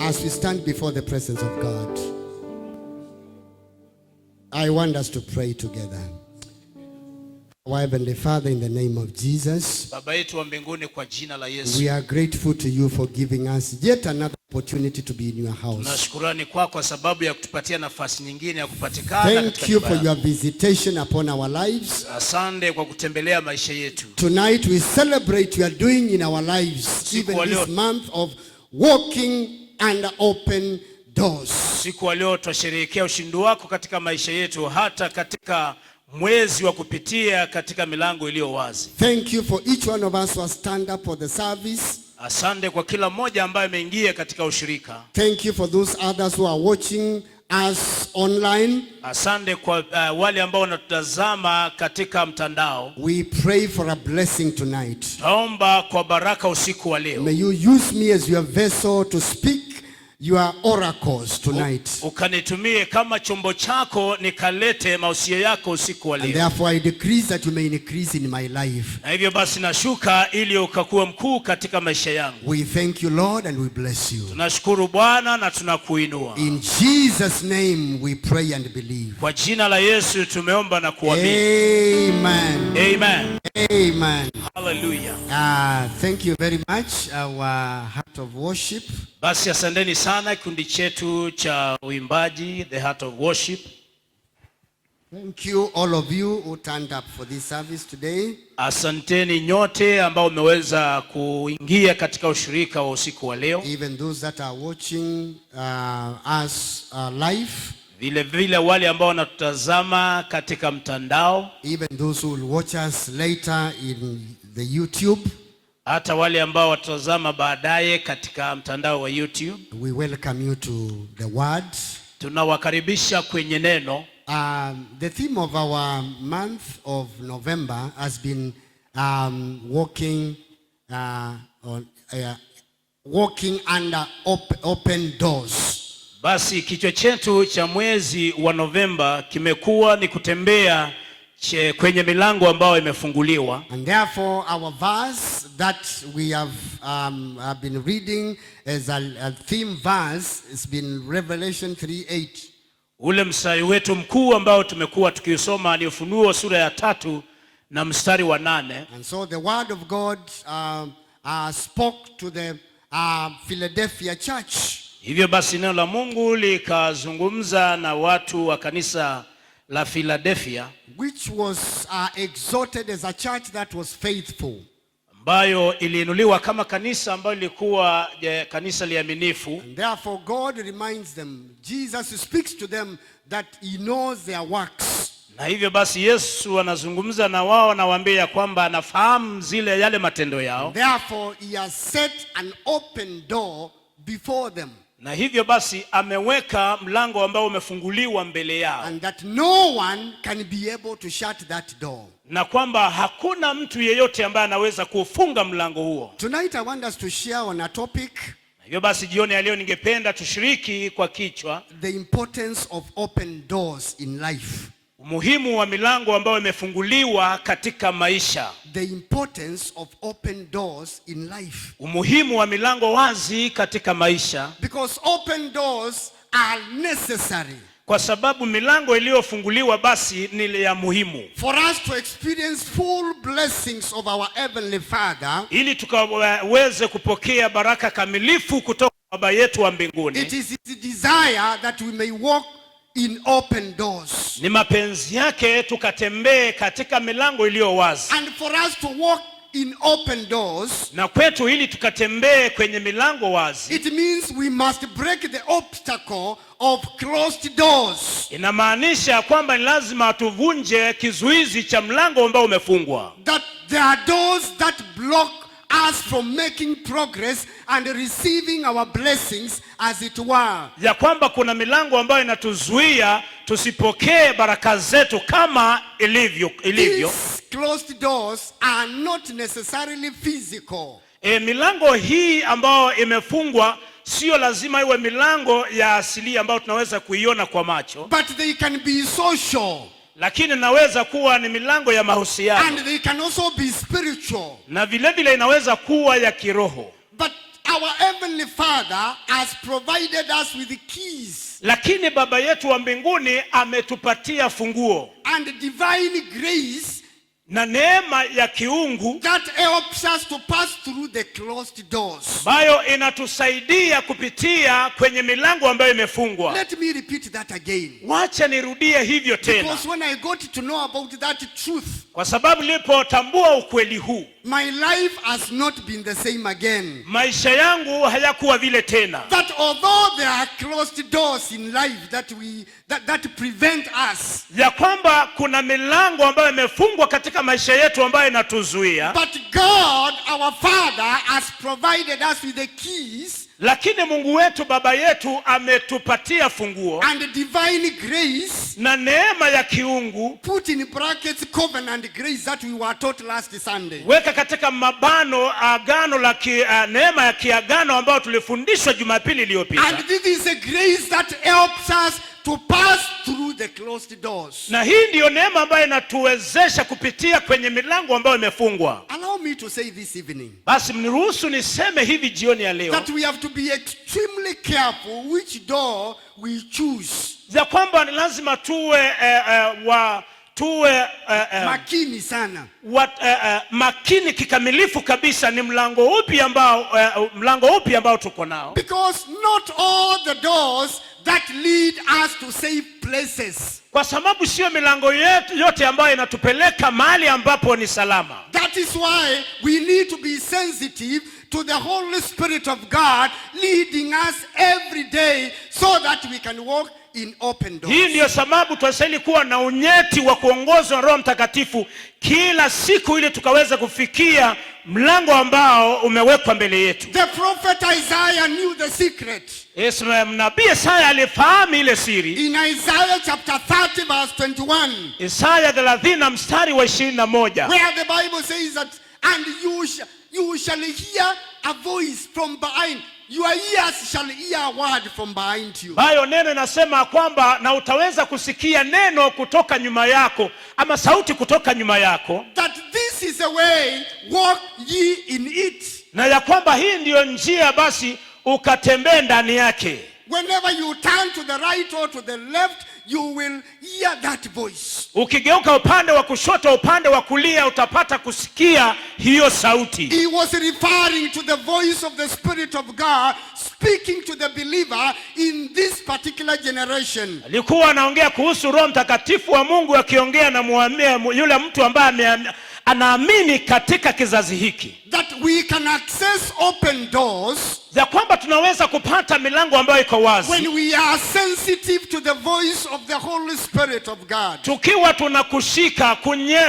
as we stand before the presence of God, I want us to pray together. Our Heavenly Father, in the name of Jesus, Baba yetu wa mbinguni, kwa jina la Yesu, we are grateful to you for giving us yet another opportunity to be in your house. tunashukurani kwa sababu ya kutupatia nafasi nyingine ya kupatikana katika nyumba. Thank you for your visitation upon our lives. Asante kwa kutembelea maisha yetu. Tonight we celebrate you are doing in our lives, even this month of walking under open doors. Siku leo twasherehekea ushindi wako katika maisha yetu, hata katika mwezi wa kupitia katika milango iliyo wazi. Thank you for each one of us who has stand up for the service. Asante kwa kila mmoja ambaye ameingia katika ushirika. Thank you for those others who are watching us online. Asante kwa wale ambao wanatutazama katika mtandao. We pray for a blessing tonight. Naomba kwa baraka usiku wa leo. May you use me as your vessel to speak your oracles tonight. Ukanitumie kama chombo chako nikalete mausio yako usiku wa leo. And therefore I decrease that you may increase in my life. Na hivyo basi nashuka ili ukakuwe mkuu katika maisha yangu. We thank you, Lord, and we bless you. Tunashukuru Bwana na tunakuinua. In Jesus' name we pray and believe. Kwa jina la Yesu tumeomba na kuamini. Amen. Amen. Amen. Hallelujah. Thank you very much, our heart of worship. Basi asanteni sana kikundi chetu cha uimbaji, the heart of worship. Thank you all of you who turned up for this service today. Asanteni nyote ambao umeweza kuingia katika ushirika wa usiku wa leo. Even those that are watching us live. Vile vile wale ambao wanatutazama katika mtandao. Even those who will watch us later in the YouTube. Hata wale ambao watazama baadaye katika mtandao wa YouTube. We welcome you to the word. Tunawakaribisha kwenye neno. The theme of our month of November has been walking under open doors. Basi kichwa chetu cha mwezi wa Novemba kimekuwa ni kutembea kwenye milango ambayo imefunguliwa. And therefore our verse that we have been reading as a theme verse has been Revelation 3:8. Ule mstari wetu mkuu ambao tumekuwa tukisoma ni Ufunuo sura ya 3 na mstari wa 8. And so the word of God spoke to the Philadelphia church. Hivyo basi neno la Mungu likazungumza na watu wa kanisa la Philadelphia, which was exalted as a church that was faithful. Ambayo iliinuliwa kama kanisa ambayo lilikuwa kanisa liaminifu. And therefore God reminds them, Jesus speaks to them that he knows their works. Na hivyo basi Yesu anazungumza na wao, anawaambia kwamba anafahamu yale matendo yao. And therefore he has set an open door before them. Na hivyo basi ameweka mlango ambao umefunguliwa mbele yao. And that no one can be able to shut that door. Na kwamba hakuna mtu yeyote ambaye anaweza kufunga mlango huo. Tonight I want us to share on a topic. Na hivyo basi jioni ya leo ningependa tushiriki kwa kichwa, the importance of open doors in life. Umuhimu wa milango ambayo imefunguliwa katika maisha. The importance of open doors in life. Umuhimu wa milango wazi katika maisha. Because open doors are necessary. Kwa sababu milango iliyofunguliwa basi ni ya muhimu. For us to experience full blessings of our Heavenly Father. Ili tukaweze kupokea baraka kamilifu kutoka kwa Baba yetu wa mbinguni. It is his desire that we may walk in open doors. Ni mapenzi yake tukatembee katika milango iliyo wazi. And for us to walk in open doors, na kwetu ili tukatembee kwenye milango wazi, it means we must break the obstacle of closed doors. Inamaanisha kwamba ni lazima tuvunje kizuizi cha mlango ambao umefungwa. That there are doors that block us from making progress and receiving our blessings as it were. Ya kwamba kuna milango ambayo inatuzuia tusipokee baraka zetu kama ilivyo. These closed doors are not necessarily physical. Milango hii ambayo imefungwa sio lazima iwe milango ya asili ambayo tunaweza kuiona kwa macho. But they can be social. Lakini inaweza kuwa ni milango ya mahusiano. And they can also be spiritual. Na vile vile inaweza kuwa ya kiroho. But our Heavenly Father has provided us with the keys lakini baba yetu wa mbinguni ametupatia funguo and divine grace na neema ya kiungu that helps us to pass through the closed doors. ambayo inatusaidia kupitia kwenye milango ambayo imefungwa. Let me repeat that again. Wacha nirudie hivyo tena. Because when I got to know about that truth, Kwa sababu nilipotambua ukweli huu, my life has not been the same again. maisha yangu hayakuwa vile tena. That although there are closed doors in life that prevent us, Ya kwamba kuna milango ambayo imefungwa katika maisha yetu ambayo inatuzuia, but God, our Father, has provided us with the keys lakini Mungu wetu baba yetu ametupatia funguo and divine grace, na neema ya kiungu, put in brackets covenant grace that we were taught last Sunday. weka katika mabano agano la neema ya kiagano ambayo tulifundishwa Jumapili iliyopita. And this is a grace that helps us to pass through the closed doors. Na hii ndiyo neema ambayo inatuwezesha kupitia kwenye milango ambayo imefungwa. Allow me to say this evening, Basi mniruhusu niseme hivi jioni ya leo, that we have to be extremely careful which door we choose. ya kwamba ni lazima tuwe Makini sana. makini kikamilifu kabisa ni mlango upi ambao tuko nao. Because not all the doors that lead us to safe places. Kwa sababu sio milango yote ambayo inatupeleka mahali ambapo ni salama. That is why we need to be sensitive to the Holy Spirit of God leading us every day so that we can walk in open doors. Hii ndiyo sababu tunastahili kuwa na unyeti wa kuongozwa na Roho Mtakatifu kila siku ili tukaweza kufikia mlango ambao umewekwa mbele yetu. The prophet Isaiah knew the secret. Nabii Isaya alifahamu ile siri. In Isaiah chapter 30 verse 21. Isaya 30 mstari wa 21. Where the Bible says that, and you shall hear a voice from behind. Your ears shall hear a word from behind you. Bayo neno inasema kwamba na utaweza kusikia neno kutoka nyuma yako, ama sauti kutoka nyuma yako. That this is the way, walk ye in it. Na ya kwamba hii ndiyo njia, basi ukatembee ndani yake. Whenever you turn to the right or to the left, you will hear that voice. Ukigeuka upande wa kushoto, upande wa kulia, utapata kusikia hiyo sauti. He was referring to the voice of the Spirit of God speaking to the believer in this particular generation. Alikuwa anaongea kuhusu Roho Mtakatifu wa Mungu akiongea na yule mtu ambaye anaamini katika kizazi hiki. That we can access open doors, ya kwamba tunaweza kupata milango ambayo iko wazi when we are sensitive to the voice of the Holy Spirit of God. Tukiwa tunakushika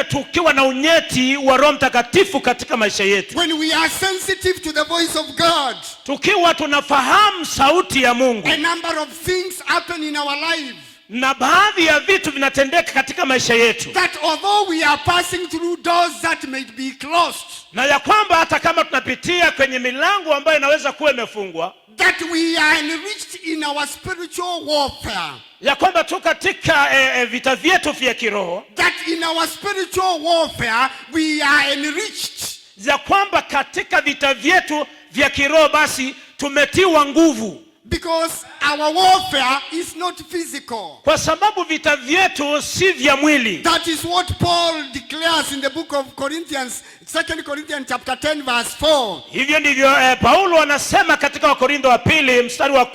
tukiwa na unyeti wa Roho Mtakatifu katika maisha yetu. When we are sensitive to the voice of God. Tukiwa tunafahamu sauti ya Mungu. A number of things happen in our life. Na baadhi ya vitu vinatendeka katika maisha yetu. That although we are passing through doors that may be closed. Na ya kwamba hata kama tunapitia kwenye milango ambayo inaweza kuwa imefungwa. That we are enriched in our spiritual warfare. Ya kwamba tu katika vita vyetu vya kiroho. That in our spiritual warfare we are enriched. Ya kwamba katika vita vyetu vya kiroho basi tumetiwa nguvu. Because our warfare is not physical. Kwa sababu vita vyetu si vya mwili. That is what Paul declares in the book of Corinthians, 2 Corinthians chapter 10 verse 4. Hivyo ndivyo Paulo anasema katika Wakorintho wa pili mstari wa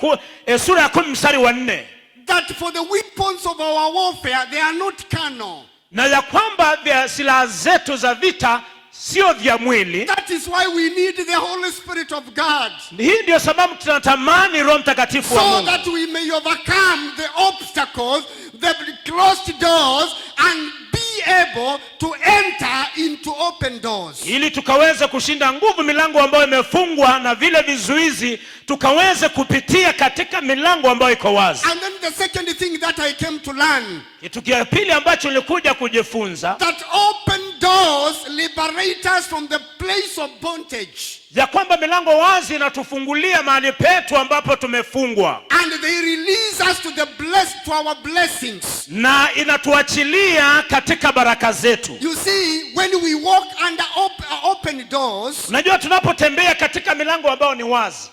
sura ya 10 mstari wa 4. That for the weapons of our warfare they are not carnal. Na ya kwamba silaha zetu za vita sio vya mwili. That is why we need the Holy Spirit of God. Hii ndio sababu tunatamani Roho Mtakatifu wa Mungu. So that we may overcome the obstacles, the closed doors, and be able to enter into open doors. Ili tukaweze kushinda nguvu milango ambayo imefungwa na vile vizuizi, tukaweze kupitia katika milango ambayo iko wazi. And then the second thing that I came to learn. Kitu cha pili ambacho nilikuja kujifunza. That open doors liberate us from the place of bondage. Ya kwamba milango wazi inatufungulia mahali petu ambapo tumefungwa. And they release us to our blessings. Na inatuachilia katika baraka zetu. You see, when we walk under open doors, unajua tunapotembea katika milango ambayo ni wazi,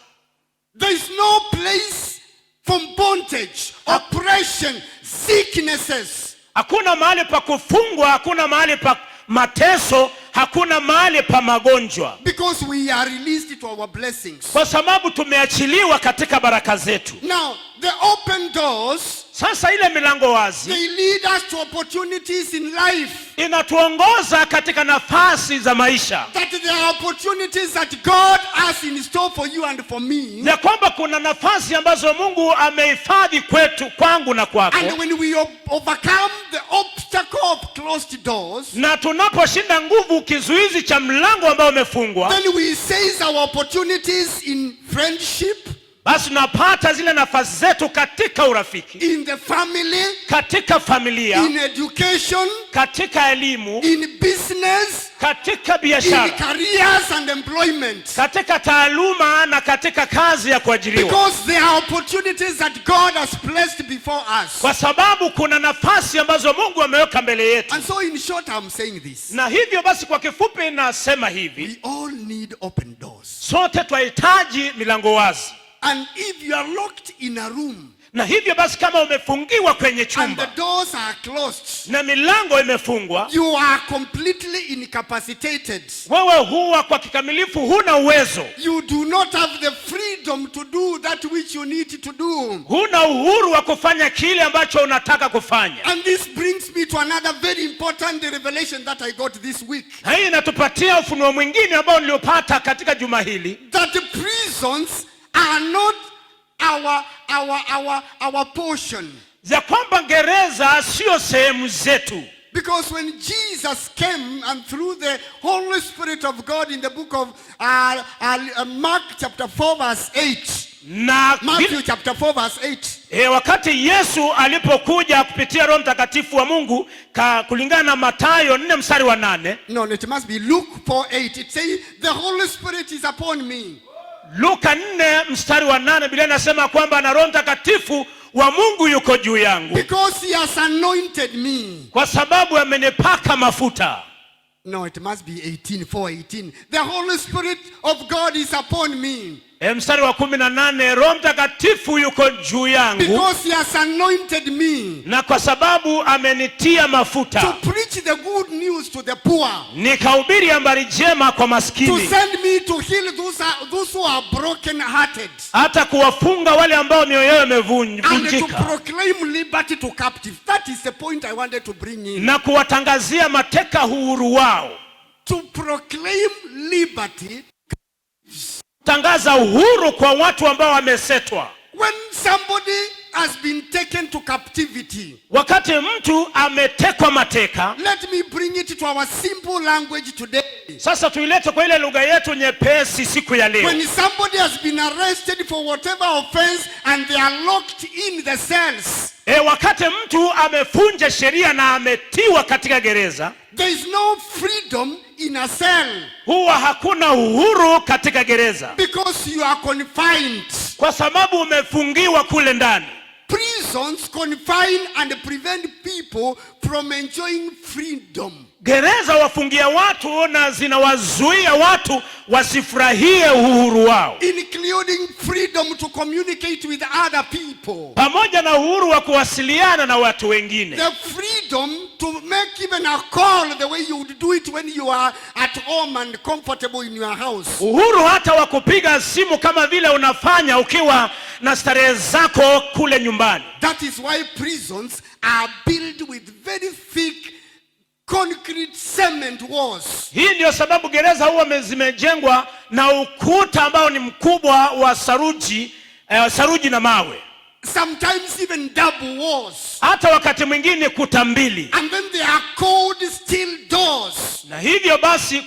There is no place from bondage, oppression, sicknesses. Hakuna mahali pa kufungwa, hakuna mahali pa mateso, hakuna mahali pa magonjwa. Because we are released to our blessings. Kwa sababu tumeachiliwa katika baraka zetu. Now, the open doors, sasa ile milango wazi, they lead us to opportunities in life. Inatuongoza katika nafasi za maisha. That there are opportunities that God has in store for you and for me. Ya kwamba kuna nafasi ambazo Mungu amehifadhi kwetu, kwangu na kwako. And when we overcome the obstacle of closed doors, na tunaposhinda nguvu kizuizi cha mlango ambao umefungwa, then we seize our opportunities in friendship, basi tunapata zile nafasi zetu katika urafiki, in the family, katika familia, in education, katika elimu, in business, katika in biashara, careers and employment. katika taaluma na katika kazi ya kuajiriwa. Because there are opportunities that God has placed before us. Kwa sababu kuna nafasi ambazo Mungu ameweka mbele yetu. And so in short, I'm saying this. Na hivyo basi kwa kifupi nasema hivi, We all need open doors. sote tunahitaji milango wazi. And if you are locked in a room, Na hivyo basi kama umefungiwa kwenye and the chumba doors are closed, na milango imefungwa, you are completely incapacitated. wewe huwa kwa kikamilifu huna uwezo. You do not have the freedom to do that which you need to do. Huna uhuru wa kufanya kile ambacho unataka kufanya. And this brings me to another very important revelation that I got this week. Na hii inatupatia ufunuo mwingine ambao niliopata katika juma hili. That the prisons are not our portion. Ya kwamba gereza sio sehemu zetu. Because when Jesus came and through the Holy Spirit of God in the book of Mark chapter 4 verse 8. Matthew chapter 4 verse 8. Wakati Yesu alipokuja kupitia Roho Mtakatifu wa Mungu kulingana na Mathayo 4 mstari wa 8. No, it must be Luke 4:8. It says the Holy Spirit is upon me. Luka 4 mstari wa 8 Biblia inasema kwamba na Roho Mtakatifu wa Mungu yuko juu yangu. Because he has anointed me. Kwa sababu amenipaka mafuta. No, it must be 18:4:18. The Holy Spirit of God is upon me. Mstari wa 18, Roho Mtakatifu yuko juu yangu. Because he has anointed me. Na kwa sababu amenitia mafuta. To preach the good news to the poor. Nikahubiri habari njema kwa maskini. To send me to heal those who are broken hearted. Hata kuwafunga wale ambao mioyo yao imevunjika. And to proclaim liberty to captives. That is the point I wanted to bring in. Na kuwatangazia mateka uhuru wao. To proclaim liberty. Tangaza uhuru kwa watu ambao wamesetwa. When somebody has been taken to captivity, wakati mtu ametekwa mateka, let me bring it to our simple language today. Sasa tuilete kwa ile lugha yetu nyepesi siku ya leo. When somebody has been arrested for whatever offense and they are locked in the cells, wakati mtu amefunja sheria na ametiwa katika gereza, there is no freedom in a cell. Huwa hakuna uhuru katika gereza. Because you are confined. Kwa sababu umefungiwa kule ndani. Prisons confine and prevent people from enjoying freedom. Gereza wafungia watu na zinawazuia watu wasifurahie uhuru wao. Including freedom to communicate with other people. Pamoja na uhuru wa kuwasiliana na watu wengine. The freedom to make even a call the way you would do it when you are at home and comfortable in your house. Uhuru hata wa kupiga simu kama vile unafanya ukiwa na starehe zako kule nyumbani. That is why prisons are built with very thick concrete cement walls. Hii ndio sababu gereza huwa zimejengwa na ukuta ambao ni mkubwa wa saruji na mawe. Sometimes even double walls. Hata wakati mwingine kuta mbili. And then there are cold steel doors. Na hivyo basi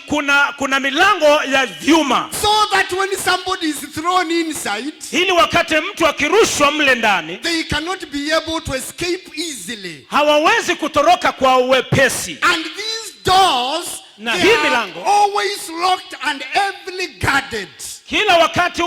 kuna milango ya vyuma. So that when somebody is thrown inside, ili wakati mtu akirushwa mle ndani, they cannot be able to escape easily. Hawawezi kutoroka kwa uwepesi. And these doors, na they hii milango are always locked and heavily guarded. Kila wakati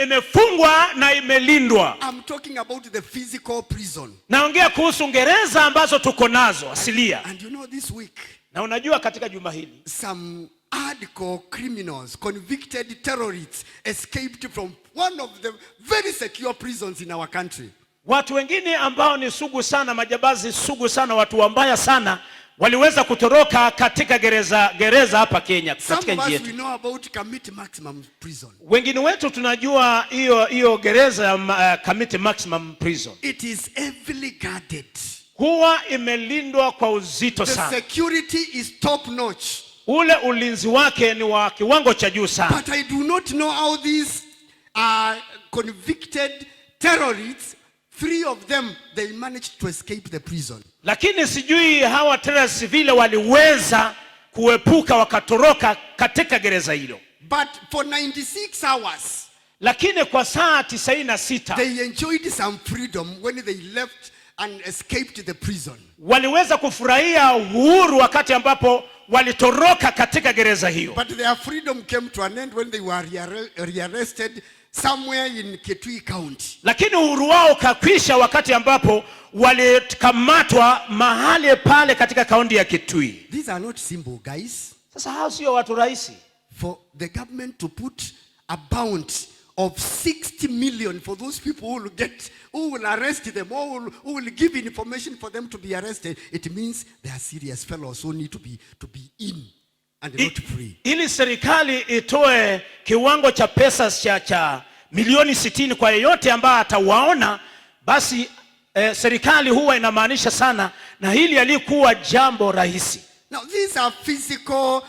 imefungwa na imelindwa. I'm talking about the physical prison. Naongea kuhusu gereza ambazo tuko nazo asilia. And you know this week, na unajua katika juma hili, some hardcore criminals, convicted terrorists escaped from one of the very secure prisons in our country. Watu wengine ambao ni sugu sana, majambazi sugu sana, watu wambaya sana, waliweza kutoroka katika gereza hapa Kenya, katika nchi yetu. Some of us we know about Kamiti Maximum Prison. Wengine wetu tunajua hiyo gereza ya Kamiti Maximum Prison. It is heavily guarded. Huwa imelindwa kwa uzito sana. The security is top notch. Ule ulinzi wake ni wa kiwango cha juu sana. But I do not know how these convicted terrorists, 3 of them, they managed to escape the prison. Lakini sijui hawa terrorists vile waliweza kuepuka wakatoroka katika gereza hilo. But for 96 hours, lakini kwa saa 96 they enjoyed some freedom when they left and escaped the prison. Waliweza kufurahia uhuru wakati ambapo walitoroka katika gereza hiyo. But their freedom came to an end when they were rearrested somewhere in Kitui County. Lakini uhuru wao kakwisha wakati ambapo walikamatwa mahali pale katika kaunti ya Kitui. These are not simple, guys. Sasa hao sio watu rahisi. For the government to put a bounty of 60 million for those people who will arrest them, or who will give information for them to be arrested, it means they are serious fellows who need to be in and not free. Ili serikali itoe kiwango cha pesa cha milioni 60 kwa yeyote ambaye atawaona, basi serikali huwa inamaanisha sana, na hili alikuwa jambo rahisi. Now these are physical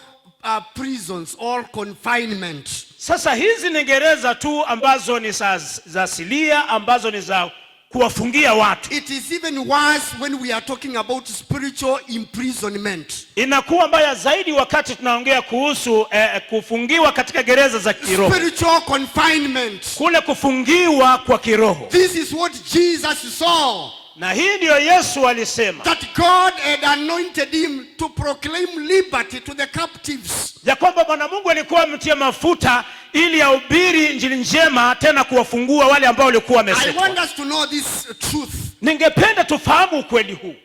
prisons or confinement. Sasa hizi ni gereza tu ambazo ni za asilia, ambazo ni za kuwafungia watu. It is even worse when we are talking about spiritual imprisonment. Inakuwa mbaya zaidi wakati tunaongea kuhusu kufungiwa katika gereza za kiroho. Spiritual confinement. Kule kufungiwa kwa kiroho. This is what Jesus saw. Na hii ndio Yesu alisema, that God had anointed him to proclaim liberty to the captives. Ya kwamba Bwana Mungu alikuwa amemtia mafuta ili ahubiri injili njema, tena kuwafungua wale ambao walikuwa wamesetwa. I want us to know this truth. Ningependa tufahamu ukweli huu,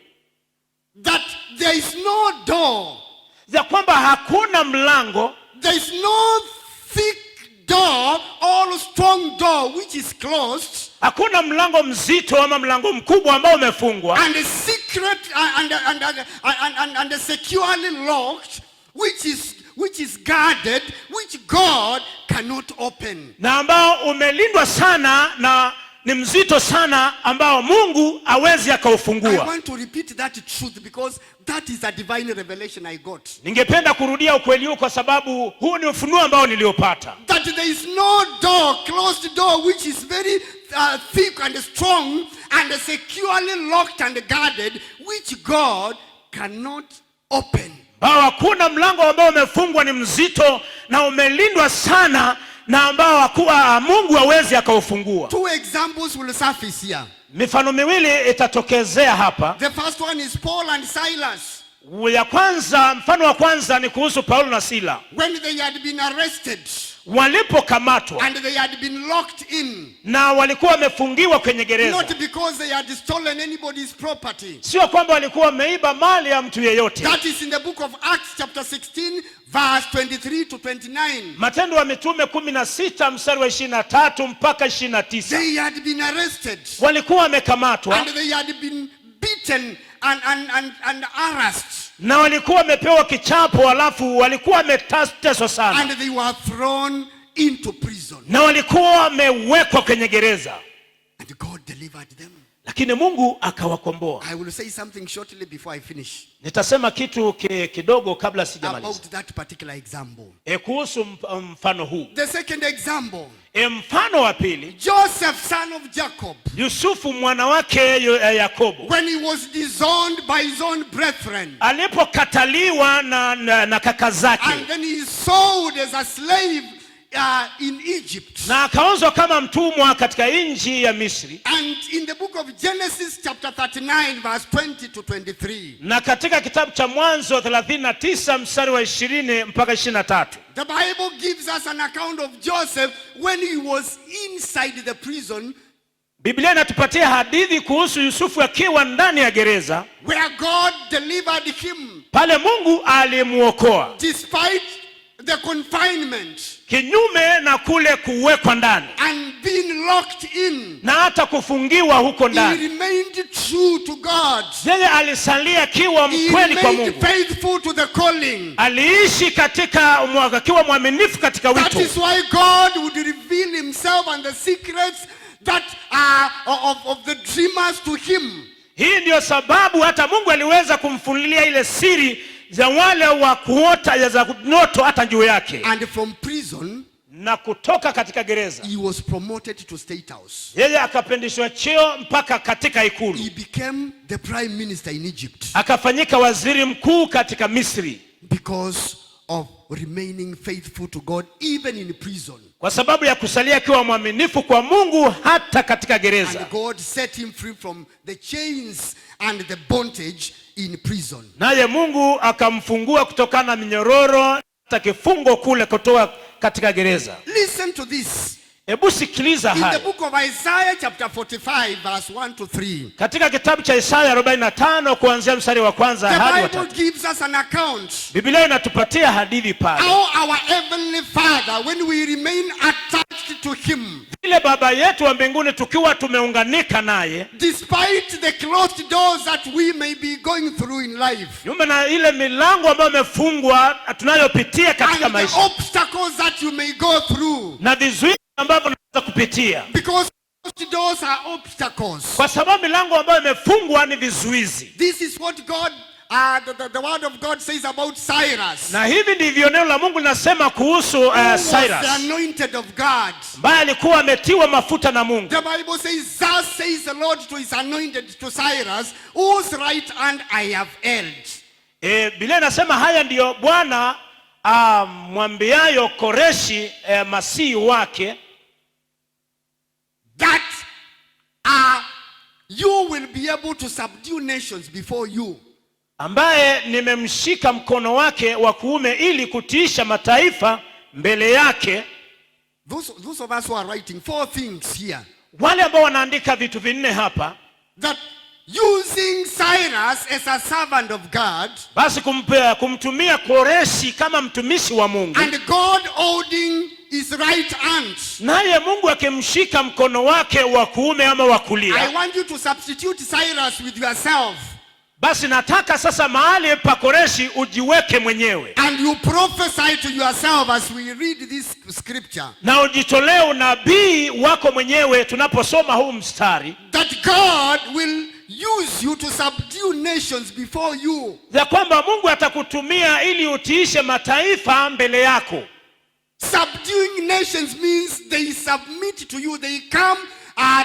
that there is no door, ya kwamba hakuna mlango, there is no thick door or strong door which is closed. Hakuna mlango mzito ama mlango mkubwa ambao umefungwa, and a secret and a securely locked, which is guarded, which God cannot open. Na ambao umelindwa sana na ni mzito sana ambao Mungu hawezi akaufungua. I want to repeat that truth because that is a divine revelation I got. Ningependa kurudia ukweli huu kwa sababu huu ni ufunuo ambao niliopata. That there is no door, closed door, which is very thick and strong and securely locked and guarded, which God cannot open. Hakuna mlango ambao umefungwa ni mzito na umelindwa sana na ambao Mungu hawezi akaufungua. 2 examples will surface here. Mifano miwili itatokezea hapa. The first one is Paul and Silas. Mfano wa kwanza ni kuhusu Paulo na Sila. When they had been arrested, walipokamatwa and they had been locked in, na walikuwa wamefungiwa kwenye gereza. Not because they had stolen anybody's property. Sio kwamba walikuwa wameiba mali ya mtu yeyote. That is in the book of Acts chapter 16 verse 23 to 29. Matendo ya Mitume 16 mstari wa 23 mpaka 29. They had been arrested. Walikuwa wamekamatwa. And they had been beaten and harassed. Na walikuwa wamepewa kichapo, alafu walikuwa wameteswa sana. And they were thrown into prison. Na walikuwa wamewekwa kwenye gereza. And God delivered them. Lakini Mungu akawakomboa. I will say something shortly before I finish. Nitasema kitu kidogo kabla sijamaliza. About that particular example. Kuhusu mfano huu. The second example. Mfano wa pili. Joseph, son of Jacob. Yusufu mwana wake Yakobo. When he was disowned by his own brethren. Alipokataliwa na kaka zake. And then he is sold as a slave in Egypt. Na akauzwa kama mtumwa katika nchi ya Misri. And in the book of Genesis chapter 39 verse 20 to 23. Na katika kitabu cha Mwanzo 39 mstari wa 20 mpaka 23. The Bible gives us an account of Joseph when he was inside the prison. Biblia inatupatia hadithi kuhusu Yusufu akiwa ndani ya gereza. Where God delivered him. Pale Mungu alimuokoa. Despite the confinement. Kinyume na kule kuwekwa ndani. And been locked in, na hata kufungiwa huko he ndani, remained true to God. yeye alisalia kiwa He mkweli kwa remained Mungu. faithful to the calling. Aliishi katika akiwa mwaminifu katika That wito. is why God would reveal himself and the secrets that are of the dreamers to him. Hii ndio sababu hata Mungu aliweza kumfunulia ile siri za wale wa kuota za ndoto hata juu yake. And from prison, na kutoka katika gereza, he was promoted to State House. yeye akapandishwa cheo mpaka katika ikulu. He became the prime minister in Egypt. Akafanyika waziri mkuu katika Misri. Because of remaining faithful to God even in prison. Kwa sababu ya kusalia kiwa mwaminifu kwa Mungu hata katika gereza. And God set him free from the chains and the bondage in prison. Naye Mungu akamfungua kutokana na minyororo hata kifungo kule kutoka katika gereza. Listen to this. Hebu sikiliza haya. In the book of Isaiah chapter 45 verse 1 to 3. Katika kitabu cha Isaya 45 kuanzia mstari wa kwanza hadi wa 3. The Bible gives us an account. Biblia inatupatia hadithi pale. How our heavenly Father, when we remain attached to him, vile baba yetu wa mbinguni tukiwa tumeunganika naye, despite the closed doors that we may be going through in life, nyuma na ile milango ambayo imefungwa tunayopitia katika maisha, and the obstacles that you may go through, na vizuizi ambavyo tunaweza kupitia, because closed doors are obstacles. kwa sababu milango ambayo imefungwa ni vizuizi. This is what God the word of God says about Cyrus. Na hivi ndivyo neno la Mungu linasema kuhusu Cyrus, the anointed of God, ambaye alikuwa ametiwa mafuta na Mungu. The Bible says, thus says the Lord to his anointed, to Cyrus, whose right hand I have held. Biblia inasema haya ndiyo Bwana mwambiayo Koreshi masihi wake, that you will be able to subdue nations before you, ambaye nimemshika mkono wake wa kuume ili kutiisha mataifa mbele yake. Those of us who are writing 4 things here, wale ambao wanaandika vitu vinne hapa, that using Cyrus as a servant of God, basi kumtumia Koreshi kama mtumishi wa Mungu, and God holding his right hand, naye Mungu akimshika mkono wake wa kuume ama wa kulia. I want you to substitute Cyrus with yourself. Basi nataka sasa mahali pa Koreshi ujiweke mwenyewe, and you prophesy to yourself as we read this scripture, na ujitolee unabii wako mwenyewe tunaposoma huu mstari, that God will use you to subdue nations before you. ya kwamba Mungu atakutumia ili utiishe mataifa mbele yako. Subduing nations means they submit to you, they come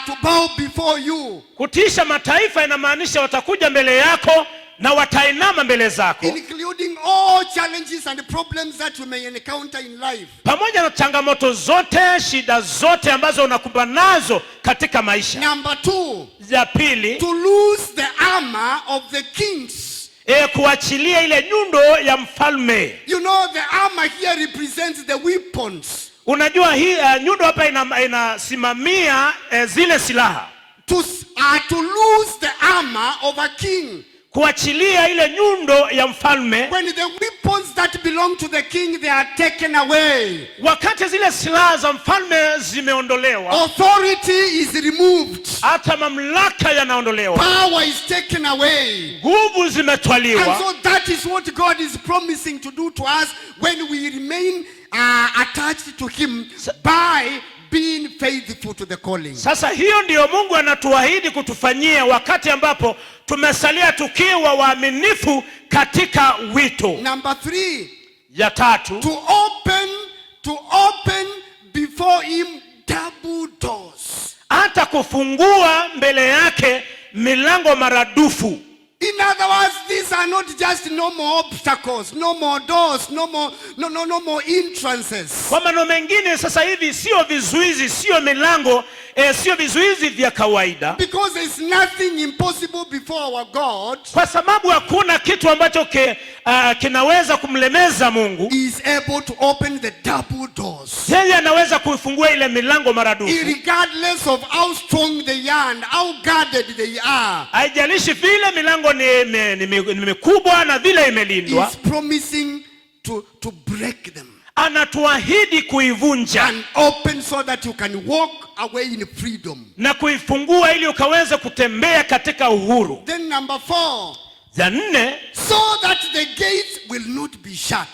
to bow before you. Kutiisha mataifa inamaanisha watakuja mbele yako na watainama mbele zako, including all challenges and problems that you may encounter in life. pamoja na changamoto zote, shida zote ambazo unakumbana nazo katika maisha. Number 2, ya pili, to lose the armor of the kings. kuachilia ile nyundo ya mfalme. You know, the armor here represents the weapons. Unajua hii nyundo hapa inasimamia zile silaha. To lose the armor of a king, kuachilia ile nyundo ya mfalme. when the weapons that belong to the king, they are taken away, wakati zile silaha za mfalme zimeondolewa, authority is removed, hata mamlaka yanaondolewa, power is taken away, nguvu and zimetwaliwa. so that is what God is promising to do to us when we remain attached to him by being faithful to the calling. Sasa hiyo ndiyo Mungu anatuahidi kutufanyia wakati ambapo tumesalia tukiwa waaminifu katika wito. Number 3, ya tatu, to open before him double doors. hata kufungua mbele yake milango maradufu. In other words, these are not just no more obstacles, no more doors, no more entrances. Kwa maneno mengine sasa hivi sio vizuizi, sio milango, sio vizuizi vya kawaida. Because there is nothing impossible before our God. Kwa sababu hakuna kitu ambacho kinaweza kumlemeza Mungu. He is able to open the double doors. Yeye anaweza kuifungua ile milango maradufu. Regardless of how strong they are and how guarded they are. Haijalishi vile milango ni mikubwa na vile imelindwa. He is promising to break them. anatuahidi kuivunja and open so that you can walk away in freedom. Na kuifungua ili ukaweze kutembea katika uhuru. Then number 4. Ya 4, so that the gates will not be shut.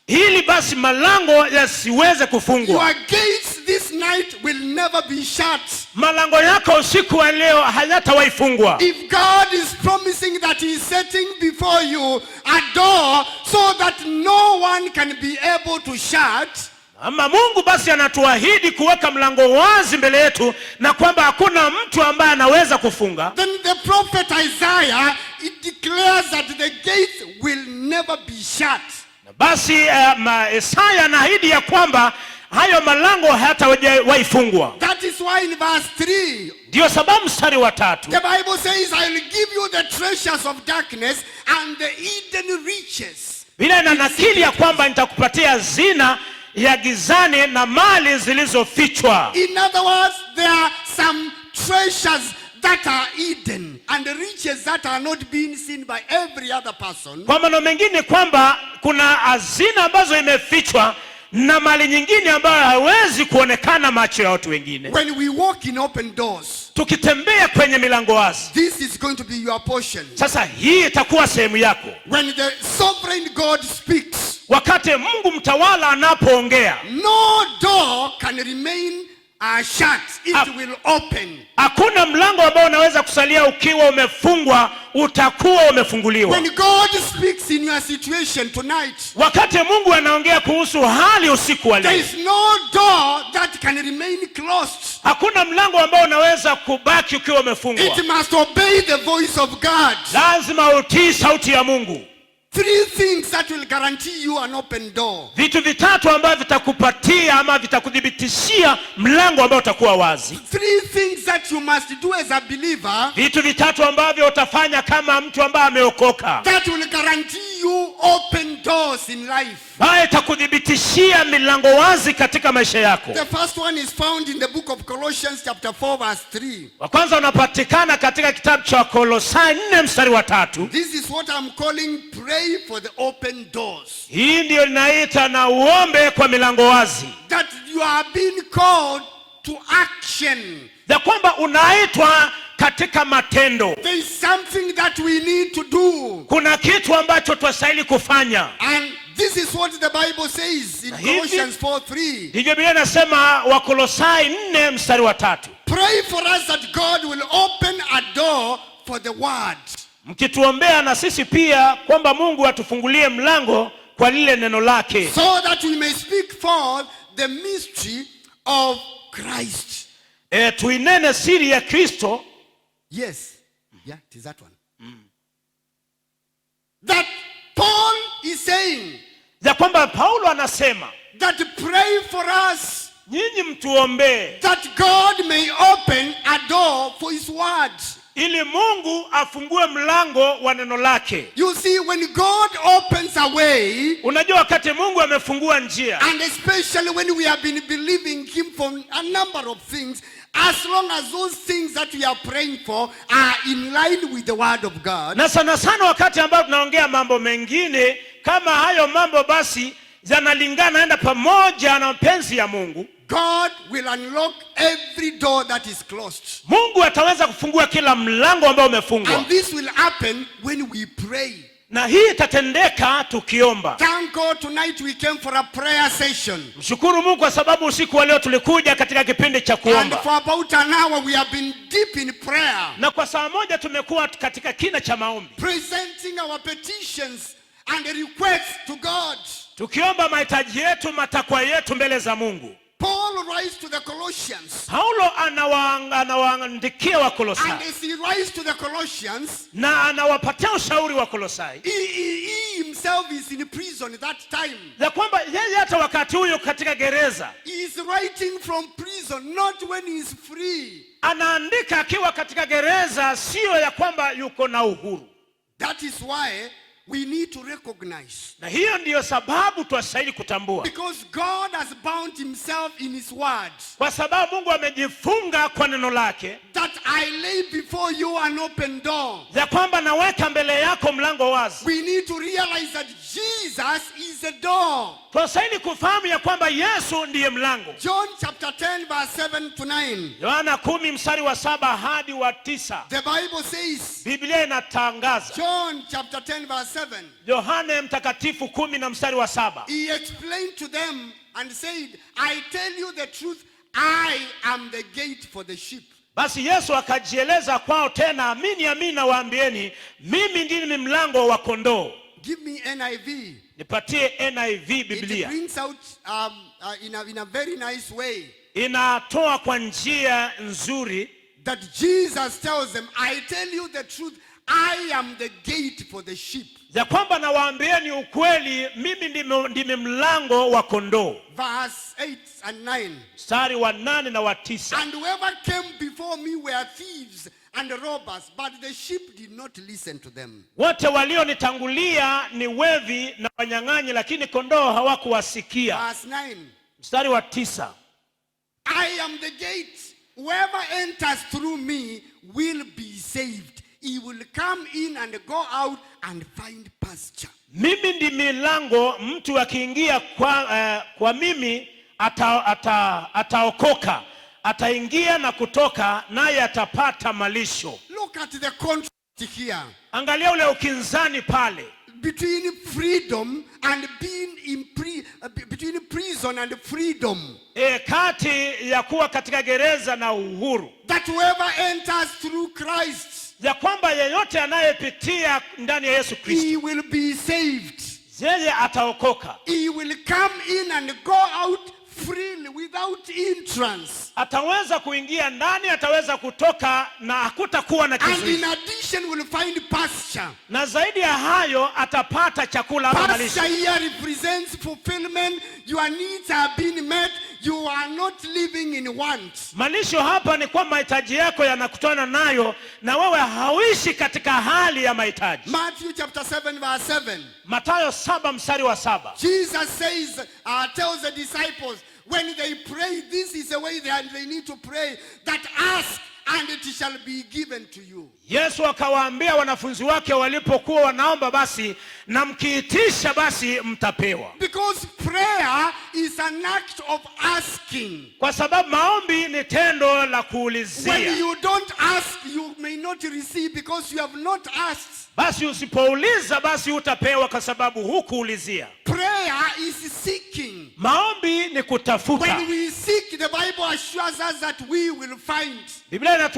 Ili basi malango yasiweze kufungwa. Your gates this night will never be shut. Malango yako usiku wa leo hayatawaifungwa. If God is promising that he is setting before you a door so that no one can be able to shut, ama Mungu basi anatuahidi kuweka mlango wazi mbele yetu na kwamba hakuna mtu ambaye anaweza kufunga, then the prophet Isaiah, it declares that the gates will never be shut. Basi Isaya anaahidi ya kwamba hayo malango hayatawaifungwa. That is why in verse 3, ndio sababu mstari wa 3, the Bible says, I will give you the treasures of darkness and the hidden riches. Bila inanakili ya kwamba nitakupatia zina ya gizani na mali zilizofichwa. In other words, there are some treasures that are hidden and the riches that are not being seen by every other person. Kwa maana mengine kwamba kuna hazina ambazo imefichwa na mali nyingine ambayo haiwezi kuonekana macho ya watu wengine. When we walk in open doors, tukitembea kwenye milango wazi, this is going to be your portion. Sasa hii itakuwa sehemu yako. When the sovereign God speaks, wakati Mungu mtawala anapoongea, no door can remain shut, it will open. Hakuna mlango ambao unaweza kusalia ukiwa umefungwa, utakuwa umefunguliwa. When God speaks in your situation tonight, wakati Mungu anaongea kuhusu hali usiku wa leo, there is no door that can remain closed. Hakuna mlango ambao unaweza kubaki ukiwa umefungwa. It must obey the voice of God. Lazima utii sauti ya Mungu. 3 things that will guarantee you an open door. Vitu vitatu ambavyo vitakupatia ama vitakudhibitishia mlango ambao utakuwa wazi. 3 things that you must do as a believer. Vitu vitatu ambavyo utafanya kama mtu ambaye ameokoka. That will guarantee you open doors in life. Haya itakudhibitishia milango wazi katika maisha yako. The first one is found in the book of Colossians chapter 4 verse 3. Wa kwanza unapatikana katika kitabu cha Kolosai 4 mstari wa 3. This is what I'm calling pray for the open doors. Hii ndio inaita na uombe kwa milango wazi. That you are being called to action. Ya kwamba unaitwa katika matendo. There is something that we need to do. Kuna kitu ambacho tunastahili kufanya. And this is what the Bible says in Colossians 4:3. Hivyo Biblia inasema Wakolosai 4 mstari wa 3. Pray for us that God will open a door for the word. Mkituombea na sisi pia kwamba Mungu atufungulie mlango kwa lile neno lake. So that we may speak forth the mystery of Christ. Tuinene siri ya Kristo. Yes. Yeah, it is that one. That Paul is saying. Ya kwamba Paulo anasema. That pray for us. Nyinyi mtuombee. That God may open a door for his word. Ili Mungu afungue mlango wa neno lake. You see, when God opens a way, unajua wakati Mungu amefungua njia, and especially when we have been believing him for a number of things, as long as those things that we are praying for are in line with the word of God. Na sana sana wakati ambao tunaongea mambo mengine, kama hayo mambo basi yanalingana enda pamoja na mapenzi ya Mungu, God will unlock every door that is closed. Mungu ataweza kufungua kila mlango ambao umefungwa. And this will happen when we pray. Na hii itatendeka tukiomba. Thank God tonight we came for a prayer session. Mshukuru Mungu kwa sababu usiku wa leo tulikuja katika kipindi cha kuomba. And for about an hour we have been deep in prayer. Na kwa saa moja tumekuwa katika kina cha maombi. Presenting our petitions and requests to God. Tukiomba mahitaji yetu, matakwa yetu mbele za Mungu. Paul writes to the Colossians. Paulo anawaandikia Wakolosai. And as he writes to the Colossians, na anawapatia ushauri wa Kolosai. He himself is in prison at that time. Ya kwamba yeye hata wakati huyo katika gereza. He is writing from prison, not when he is free. Anaandika akiwa katika gereza, sio ya kwamba yuko na uhuru. That is why we need to recognize. Na hiyo ndiyo sababu twastahili kutambua. Because God has bound himself in his word. Kwa sababu Mungu amejifunga kwa neno lake. that I lay before you an open door. Ya kwamba naweka mbele yako mlango wazi. We need to realize that Jesus is the door. Tunastahili kufahamu ya kwamba Yesu ndiye mlango. John chapter 10 verse 7 to 9. Yohana 10 mstari wa 7 hadi wa 9. The Bible says, Biblia inatangaza. John chapter 10 verse 7. Yohana mtakatifu 10 na mstari wa 7. He explained to them and said, I tell you the truth, I am the gate for the sheep. Basi Yesu akajieleza kwao tena, amini nawaambieni, mimi ndimi mlango wa kondoo. Give me NIV. Nipatie NIV Biblia. It brings out in a very nice way. Inatoa kwa njia nzuri. That Jesus tells them, I tell you the truth, I am the gate for the sheep. Ya kwamba nawaambieni ukweli, mimi ndimi mlango wa kondoo. Verse 8 and 9. Mstari wa 8 na wa 9. And whoever came before me were thieves and robbers, but the sheep did not listen to them. Wote walionitangulia ni wevi na wanyang'anyi, lakini kondoo hawakuwasikia. Verse 9. Mstari wa 9. I am the gate. Whoever enters through me will be saved. He will come in and go out and find pasture. Mimi ndimi lango, mtu akiingia kwa mimi ataokoka. Ataingia na kutoka, naye atapata malisho. Look at the contrast here. Angalia ule ukinzani pale. Between freedom and being between prison and freedom. Kati ya kuwa katika gereza na uhuru. That whoever enters through Christ, ya kwamba yeyote anayepitia ndani ya Yesu Kristo, he will be saved. Yeye ataokoka. He will come in and go out freely without entrance. Ataweza kuingia ndani, ataweza kutoka, na hakutakuwa na kizuizi. And in addition will find pasture. Na zaidi ya hayo atapata chakula ama malisho. Pasture here represents fulfillment. Your needs are being met. You are not living in want. Malisho hapa ni kwa mahitaji yako yanakutana nayo, na wewe hauishi katika hali ya mahitaji. Matthew chapter 7 verse 7. Mathayo 7 mstari wa 7. Jesus says, tells the disciples, when they pray, this is the way they need to pray, that ask and it shall be given to you. Yesu akawaambia wanafunzi wake walipokuwa wanaomba, basi na mkiitisha basi mtapewa. Because prayer is an act of asking. Kwa sababu maombi ni tendo la kuulizia. When you don't ask, you may not receive because you have not asked. Basi usipouliza basi utapewa kwa sababu hukuulizia. Prayer is seeking. Maombi ni kutafuta. When we seek, the Bible assures us that we will find. Biblia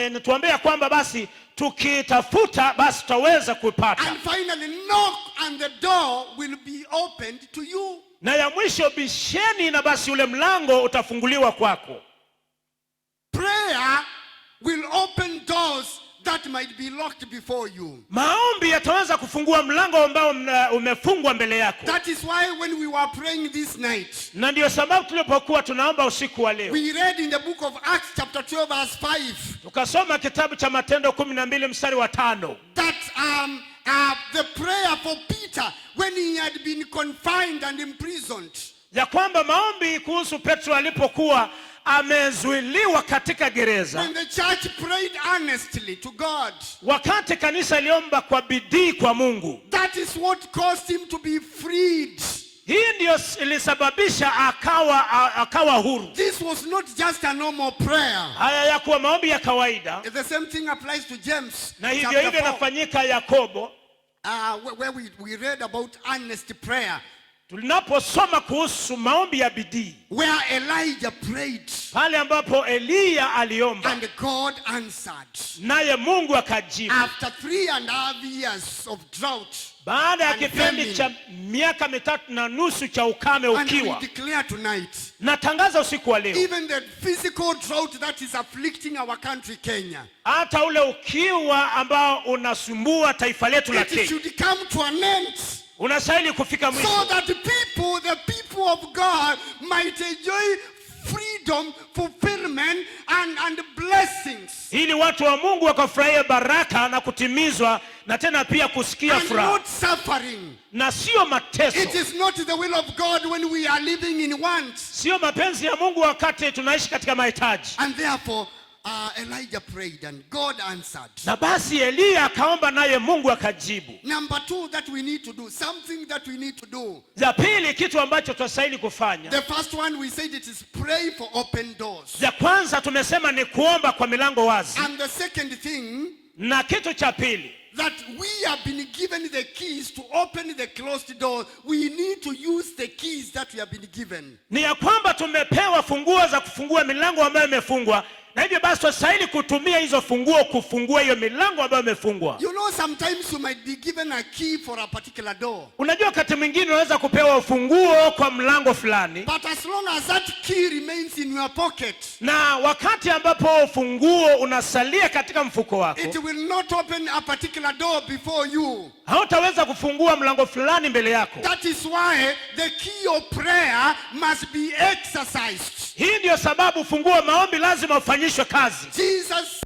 inatuambia kwamba basi tukitafuta basi tutaweza kupata. And finally knock and the door will be opened to you. Na ya mwisho bisheni, na basi ule mlango utafunguliwa kwako. Prayer will open doors that might be locked before you. Maombi yataweza kufungua mlango ambao umefungwa mbele yako. That is why when we were praying this night, na ndio sababu tulipokuwa tunaomba usiku wa leo, we read in the book of Acts chapter 12 verse 5. Tukasoma kitabu cha Matendo 12 mstari wa 5. That the prayer for Peter when he had been confined and imprisoned. Ya kwamba maombi kuhusu Petro alipokuwa amezuiliwa katika gereza. When the church prayed earnestly to God. Wakati kanisa liomba kwa bidii kwa Mungu. That is what caused him to be freed. Hii ndio ilisababisha akawa huru. This was not just a normal prayer. Haya ya kuwa maombi ya kawaida. The same thing applies to James. Na hivyo hivyo inafanyika Yakobo. Where we read about earnest prayer. Tunaposoma kuhusu maombi ya bidii. Where Elijah prayed. Pale ambapo Eliya aliomba. And God answered. Naye Mungu akajibu. After 3.5 years of drought. Baada ya kipindi cha miaka 3.5 cha ukame ukiwa. And we declare tonight. Natangaza usiku wa leo. Even the physical drought that is afflicting our country Kenya. Hata ule ukiwa ambao unasumbua taifa letu la Kenya. It should come to an end. Unastahili kufika mwisho. So that the people of God might enjoy freedom, fulfillment and blessings. Ili watu wa Mungu wakafurahia baraka na kutimizwa, na tena pia kusikia furaha. And not suffering. Na sio mateso. It is not the will of God when we are living in want. Sio mapenzi ya Mungu wakati tunaishi katika mahitaji. And therefore Elijah prayed and God answered. Na basi Eliya akaomba naye Mungu akajibu. Number 2 that we need to do, something that we need to do. Ya pili, kitu ambacho tunastahili kufanya. The first one we said it is pray for open doors. Ya kwanza tumesema ni kuomba kwa milango wazi. And the second thing, na kitu cha pili, that we have been given the keys to open the closed door. We need to use the keys that we have been given. Ni ya kwamba tumepewa funguo za kufungua milango ambayo imefungwa. Na hivyo basi tunastahili kutumia hizo funguo kufungua hiyo milango ambayo imefungwa. You know, sometimes you might be given a key for a particular door. Unajua wakati mwingine unaweza kupewa funguo kwa mlango fulani. But as long as that key remains in your pocket, na wakati ambapo funguo unasalia katika mfuko wako, it will not open a particular door before you. hautaweza kufungua mlango fulani mbele yako. That is why the key of prayer must be exercised. Hii ndio sababu funguo maombi lazima ufanyishwe kazi. Jesus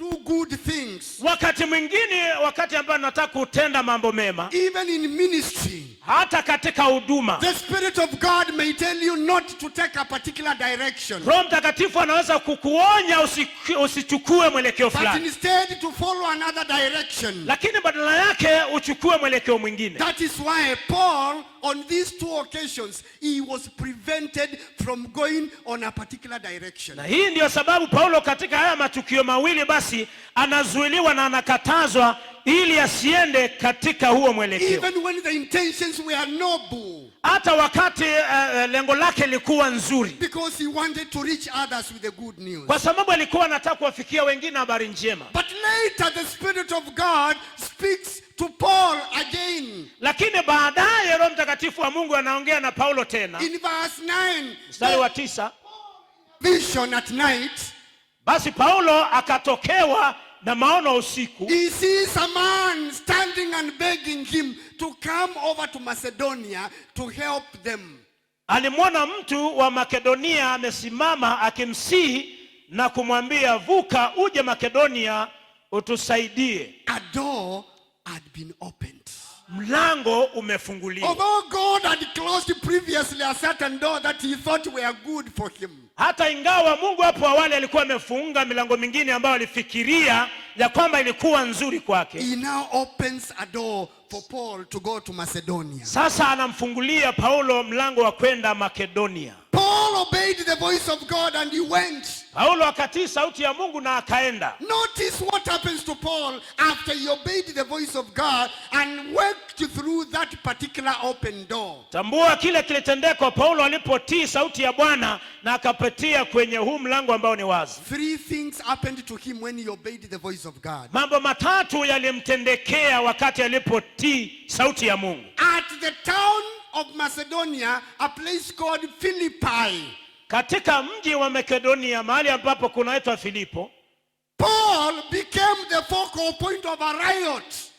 do good things, wakati mwingine, wakati ambapo nataka kutenda mambo mema, even in ministry, hata katika huduma, the Spirit of God may tell you not to take a particular direction, Roho Mtakatifu anaweza kukuonya usichukue mwelekeo but fulani, instead to follow another direction. lakini badala yake uchukue mwelekeo mwingine. That is why Paul, on these two occasions, he was prevented from going on a particular direction. Na hii ndio sababu Paulo katika haya matukio mawili basi anazuiliwa na anakatazwa ili asiende katika huo mwelekeo. Even when the intentions were noble. Hata wakati lengo lake lilikuwa nzuri. Because he wanted to reach others with the good news. Kwa sababu alikuwa anataka kuwafikia wengine habari njema. But later the Spirit of God speaks to Paul again. Lakini baadaye Roho Mtakatifu wa Mungu anaongea na Paulo tena. In verse 9. Mstari wa 9. Vision at night. Basi Paulo akatokewa na maono usiku. He sees a man standing and begging him to come over to Macedonia to help them. Alimwona mtu wa Makedonia amesimama akimsihi na kumwambia, vuka uje Makedonia utusaidie. A door had been opened. Mlango umefunguliwa. Although God had closed previously a certain door that he thought were good for him. Hata ingawa Mungu hapo awali alikuwa amefunga milango mingine ambayo alifikiria ya kwamba ilikuwa nzuri kwake. He now opens a door for Paul to go to Macedonia. Sasa anamfungulia Paulo mlango wa kwenda Makedonia. Paul obeyed the voice of God and he went. Paulo akatii sauti ya Mungu na akaenda. Notice what happens to Paul after he obeyed the voice of God and walked through that particular open door. Tambua kile kilitendeka kwa Paulo alipotii sauti ya Bwana na akapitia kwenye huu mlango ambao ni wazi. 3 things happened to him when he obeyed the voice of God. Mambo matatu yalimtendekea wakati alipotii sauti ya Mungu. At the town of Macedonia, a place called Philippi. Katika mji wa Makedonia, mahali ambapo kunaitwa Filipo, Paul became the focal point of a riot.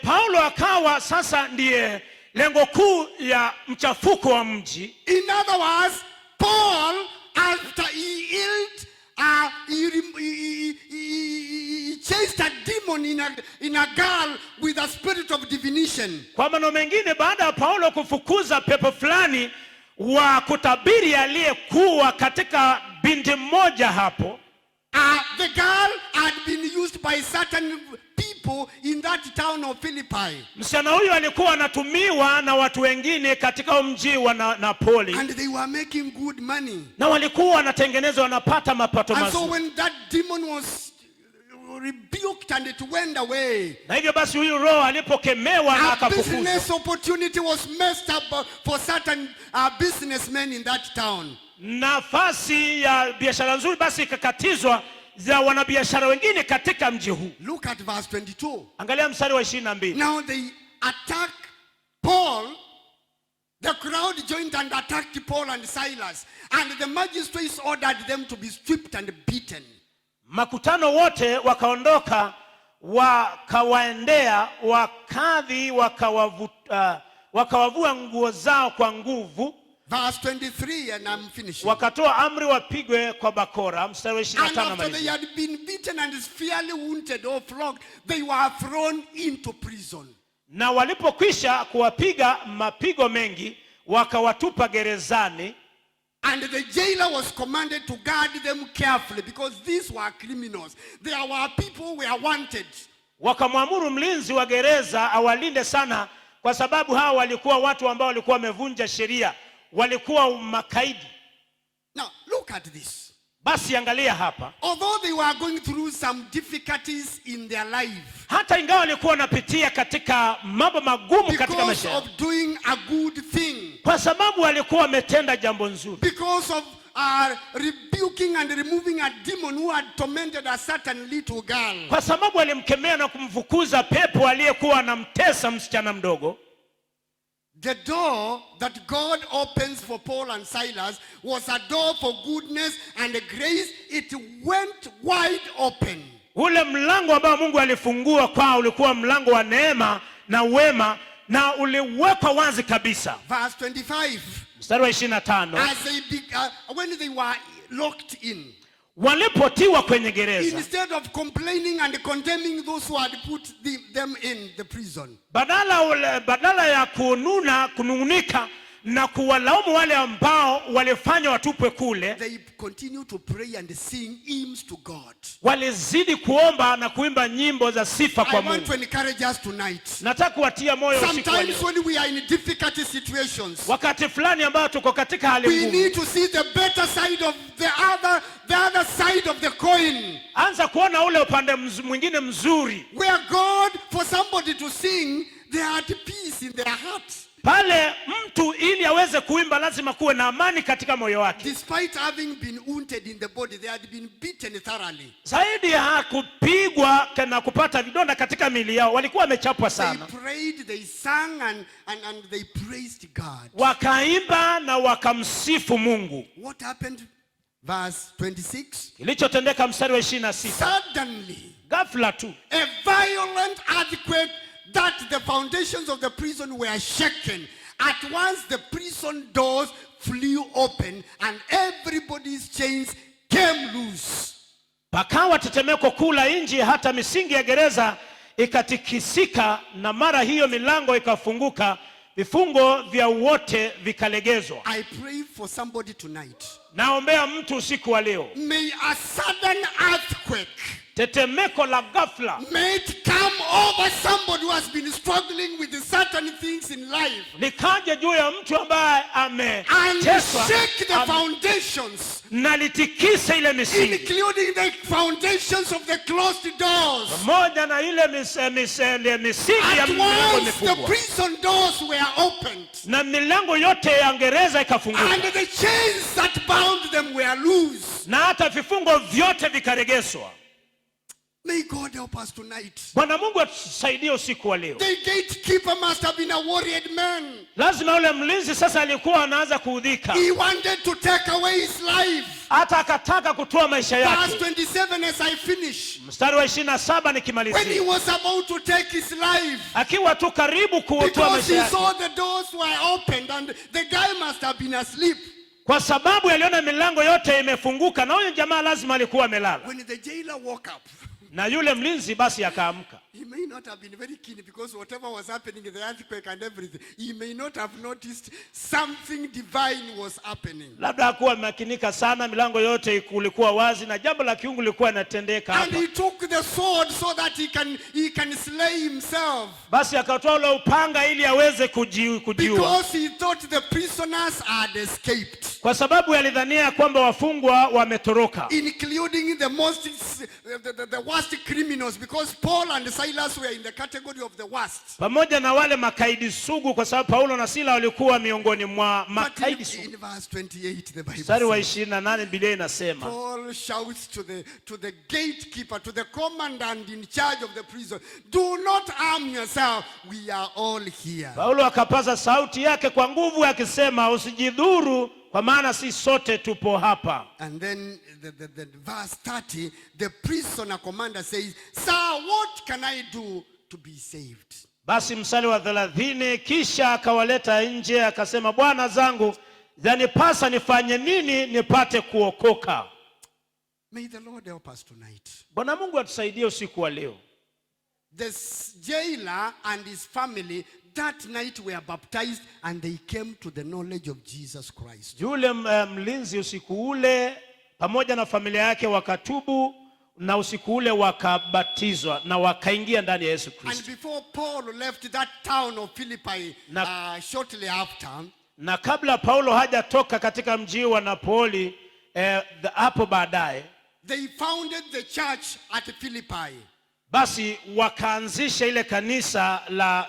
Paulo akawa sasa ndiye lengo kuu ya mchafuko wa mji. In other words, Paul, after he healed, he chased a demon in a girl with a spirit of divination. Kwa maneno mengine, baada ya Paulo kufukuza pepo fulani wa kutabiri aliyekuwa katika binti mmoja hapo, the girl had been used by certain people in that town of Philippi. Msichana huyu alikuwa anatumiwa na watu wengine katika mji wa Napoli. And they were making good money. Na walikuwa wanatengeneza, wanapata mapato mazuri. And so when that demon was rebuked and it went away, na hivyo basi huyu roho alipokemewa na akafukuzwa, business opportunity was messed up for certain businessmen in that town. Nafasi ya biashara nzuri basi ikakatizwa za wanabiashara wengine katika mji huu. Look at verse 22. Angalia mstari wa 22. Now they attack Paul. The crowd joined and attacked Paul and Silas, and the magistrates ordered them to be stripped and beaten. Makutano wote wakaondoka, wakawaendea wakadhi, wakawavua nguo zao kwa nguvu. Verse 23, and I'm finishing. Wakatoa amri wapigwe kwa bakora. Mstari wa 25. And after they had been beaten and severely wounded or flogged, they were thrown into prison. Na walipokwisha kuwapiga mapigo mengi, wakawatupa gerezani. And the jailer was commanded to guard them carefully because these were criminals. There were people who were wanted. Wakamwamuru mlinzi wa gereza awalinde sana, kwa sababu hao walikuwa watu ambao walikuwa wamevunja sheria, walikuwa makaidi. Now look at this. Basi angalia hapa. Although they were going through some difficulties in their life, hata ingawa walikuwa wanapitia katika mambo magumu katika maisha, because of doing a good thing, kwa sababu walikuwa wametenda jambo nzuri, because of rebuking and removing a demon who had tormented a certain little girl, kwa sababu walimkemea na kumfukuza pepo aliyekuwa anamtesa msichana mdogo. The door that God opens for Paul and Silas was a door for goodness and grace. It went wide open. Ule mlango ambao Mungu alifungua kwao ulikuwa mlango wa neema na wema, na uliwekwa wazi kabisa. Verse 25. Mstari wa 25. When they were locked in, walipotiwa kwenye gereza, instead of complaining and condemning those who had put them in the prison, badala ya kunung'unika na kuwalaumu wale ambao walifanya watupwe kule, they continue to pray and sing hymns to God. Walizidi kuomba na kuimba nyimbo za sifa kwa Mungu. I want to encourage us tonight. Nataka kuwatia moyo usiku wa leo. Sometimes when we are in difficult situations, wakati fulani ambao tuko katika hali ngumu, we need to see the better side of the other side of the coin. Anza kuona ule upande mwingine mzuri, where God, for somebody to sing, they had peace in their heart. Pale mtu ili aweze kuimba lazima kuwe na amani katika moyo wake. Despite having been wounded in the body, they had been beaten thoroughly. Zaidi ya kupigwa na kupata vidonda katika miili yao, walikuwa wamechapwa sana. They prayed, they sang and they praised God. Wakaimba na wakamsifu Mungu. What happened? Verse 26. Kilichotendeka mstari wa 26. Suddenly, ghafla tu, a violent earthquake that the foundations of the prison were shaken. At once the prison doors flew open and everybody's chains came loose. Pakawa tetemeko kuu la nje, hata misingi ya gereza ikatikisika, na mara hiyo milango ikafunguka, vifungo vya wote vikalegezwa. I pray for somebody tonight. Naombea mtu usiku wa leo. May a sudden earthquake, tetemeko la ghafla, may it come over somebody who has been struggling with certain things in life, likaje juu ya mtu ambaye and shake the foundations, na litikise ile misingi, including the foundations of the closed doors. Pamoja na ile misingi ya milango mikubwa. The prison doors were opened, na milango yote ya gereza ikafunguka, and the chains that bound them were loose, na hata vifungo vyote vikaregezwa. May God help us tonight. Bwana Mungu atusaidie usiku wa leo. The gatekeeper must have been a worried man. Lazima ule mlinzi sasa alikuwa anaanza kuudhika. He wanted to take away his life. Hata akataka kutoa maisha yake. Verse 27 as I finish. Mstari wa 27 nikimalizia. When he was about to take his life, akiwa tu karibu kutoa maisha yake, because he saw the doors were opened and the guy must have been asleep. Kwa sababu aliona milango yote imefunguka na huyo jamaa lazima alikuwa amelala. When the jailer woke up, na yule mlinzi basi akaamka. He may not have been very keen because whatever was happening in the earthquake and everything, he may not have noticed something divine was happening. Labda hakuwa makinika sana, milango yote kulikuwa wazi na jambo la kiungu lilikuwa linatendeka hapa. And he took the sword so that he can slay himself. Basi akatoa ule upanga ili aweze kujiua. Because he thought the prisoners had escaped. Kwa sababu alidhania kwamba wafungwa wametoroka. Including the worst criminals, because Paul and Silas were in the category of the worst. Pamoja na wale makaidi sugu, kwa sababu Paulo na Sila walikuwa miongoni mwa makaidi sugu. In verse 28 the Bible mstari wa 28 Biblia inasema, Paul shouts to the gatekeeper, to the commandant in charge of the prison, do not harm yourself, we are all here. Paulo akapaza sauti yake kwa nguvu akisema, usijidhuru kwa maana si sote tupo hapa. And then the verse 30, the prisoner commander says, sir, what can I do to be saved? Basi mstari wa 30, kisha akawaleta nje akasema, bwana zangu, yanipasa nifanye nini nipate kuokoka? May the Lord help us tonight. Bwana Mungu atusaidie usiku wa leo. The jailer and his family that night were baptized and they came to the knowledge of Jesus Christ. Yule mlinzi usiku ule pamoja na familia yake wakatubu, na usiku ule wakabatizwa na wakaingia ndani ya Yesu Kristo. And before Paul left that town of Philippi shortly after, na kabla Paulo hajatoka katika mji wa Napoli hapo baadaye, they founded the church at Philippi. Basi wakaanzisha ile kanisa la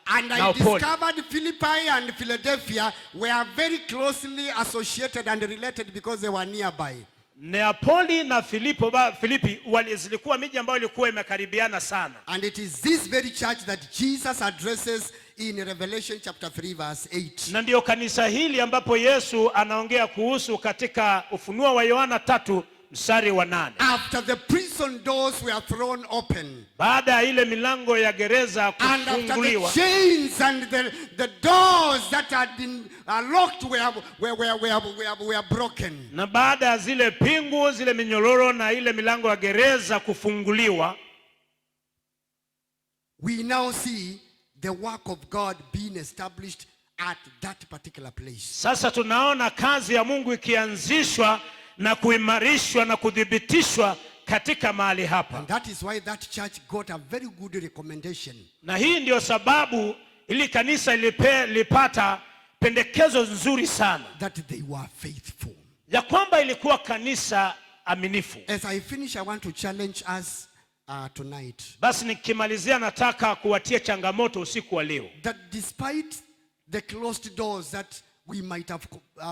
and I discovered Philippi and Philadelphia were very closely associated and related because they were nearby. Neapoli na Filipi zilikuwa miji ambayo ilikuwa imekaribiana sana. And it is this very church that Jesus addresses in Revelation chapter 3 verse 8. Na ndio kanisa hili ambapo Yesu anaongea kuhusu katika Ufunuo wa Yohana 3 mstari wa 8. After the prison doors were thrown open, baada ya ile milango ya gereza kufunguliwa, and after the chains and the doors that had been locked were broken, na baada ya zile pingu, zile minyororo na ile milango ya gereza kufunguliwa, we now see the work of God being established at that particular place. Sasa tunaona kazi ya Mungu ikianzishwa na kuimarishwa na kudhibitishwa katika mahali hapa. And that is why that church got a very good recommendation. Na hii ndio sababu ili kanisa lipata pendekezo nzuri sana, that they were faithful, ya kwamba ilikuwa kanisa aminifu. As I finish, I want to challenge us tonight. Basi nikimalizia, nataka kuwatia changamoto usiku wa leo, that despite the closed doors that we might have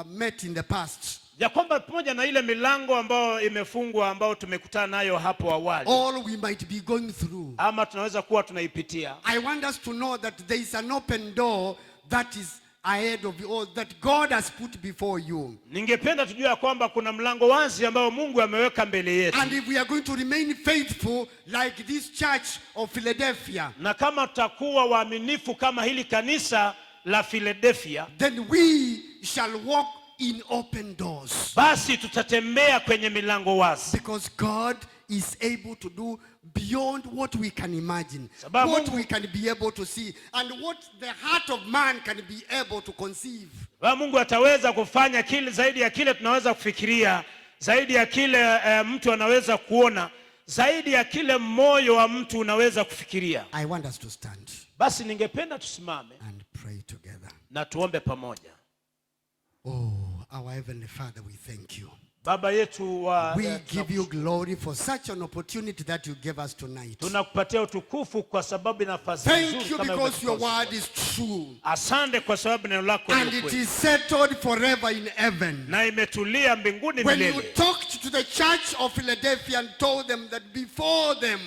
met in the past, ya kwamba pamoja na ile milango ambayo imefungwa ambayo tumekutana nayo hapo awali, all we might be going through, ama tunaweza kuwa tunaipitia, I want us to know that there is an open door that is ahead of you, or that God has put before you. Ningependa tujue ya kwamba kuna mlango wazi ambao Mungu ameweka mbele yetu. And if we are going to remain faithful like this church of Philadelphia, na kama tutakuwa waaminifu kama hili kanisa la Philadelphia, then we shall walk in open doors. Basi tutatembea kwenye milango wazi. Because God is able to do beyond what we can imagine, what we can be able to see, and what the heart of man can be able to conceive. Mungu ataweza kufanya kile zaidi ya kile tunaweza kufikiria, zaidi ya kile mtu anaweza kuona, zaidi ya kile moyo wa mtu unaweza kufikiria. I want us to stand. Basi ningependa tusimame and pray together. Na tuombe pamoja. Oh, our Heavenly Father, we thank you. Baba yetu wa, we give you glory for such an opportunity that you gave us tonight. Tunakupatia utukufu kwa sababu nafasi nzuri kama thank you because your word is true. Asante kwa sababu neno lako ni kweli. And it is settled forever in heaven. Na imetulia mbinguni milele. When you talked to the church of Philadelphia and told them that before them,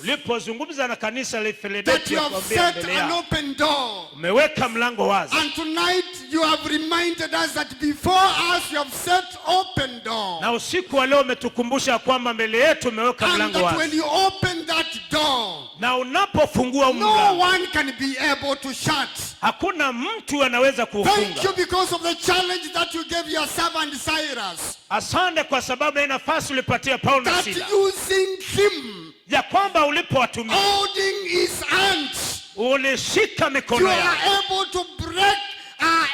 ulipozungumza na kanisa la Philadelphia, that you have set an open door. Umeweka mlango wazi. And tonight you have reminded us that before us you have set open door. Na usiku wa leo umetukumbusha kwamba mbele yetu umeweka mlango wazi. And that when you open that door, na unapofungua mlango, no one can be able to shut. Hakuna mtu anaweza kufunga. Thank you because of the challenge that you gave your servant Cyrus. Asante kwa sababu ya nafasi ulipatia Paulo na Sila. That using him, ya kwamba ulipowatumia, holding his hands, ulishika mikono yao, you are able to break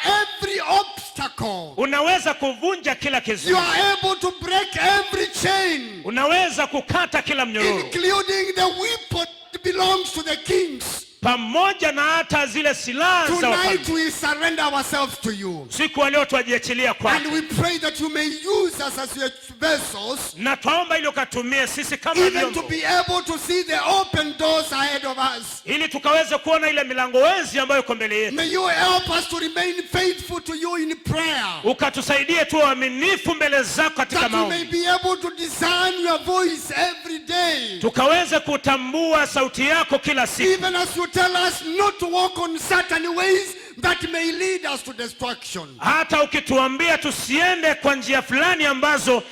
every obstacle. Unaweza kuvunja kila kizuizi. You are able to break every chain. Unaweza kukata kila mnyororo. Including the weapon that belongs to the kings. Pamoja na hata zile silaha za wafalme. Tonight we surrender ourselves to you. Siku wa leo tuajiachilia kwako. And we pray that you may use us as your vessels. Na tuomba ili ukatumie sisi kama vyombo. Even to be able to see the open doors ahead of us. Ili tukaweze kuona ile milango wazi ambayo iko mbele yetu. May you help us to remain faithful to you in prayer. Ukatusaidie tuwe waaminifu mbele zako katika maombi. That we may be able to discern your voice every day. Tukaweze kutambua sauti yako kila siku. Even as you tell us not to walk on certain ways that may lead us to destruction. Hata ukituambia tusiende kwa njia fulani ambazo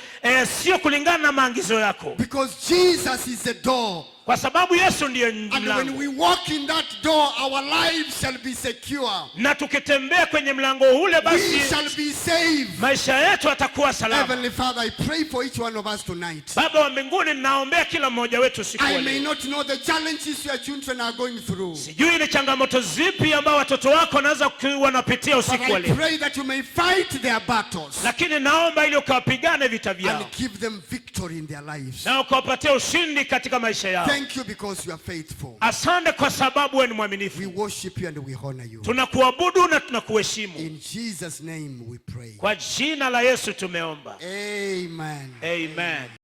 sio kulingana na maagizo yako. Because Jesus is the door. Kwa sababu Yesu ndiye mlango. And when we walk in that door, our lives shall be secure. Na tukitembea kwenye mlango ule basi, we shall be saved. Maisha yetu yatakuwa salama. Heavenly Father, I pray for each one of us tonight. Baba wa mbinguni, ninaombea kila mmoja wetu siku I may not know the challenges your children are going through. Sijui ni changamoto zipi ambao watoto wako wanaweza kuwanapitia usiku wa leo. I pray that you may fight their battles. Lakini naomba ili ukawapigane vita vyao. And give them victory in their lives. Na ukawapatia ushindi katika maisha yao. Thank you because you are faithful. Asante kwa sababu wewe ni mwaminifu. We worship you and we honor you. Tunakuabudu na tunakuheshimu. In Jesus' name we pray. Kwa jina la Yesu tumeomba. Amen. Amen.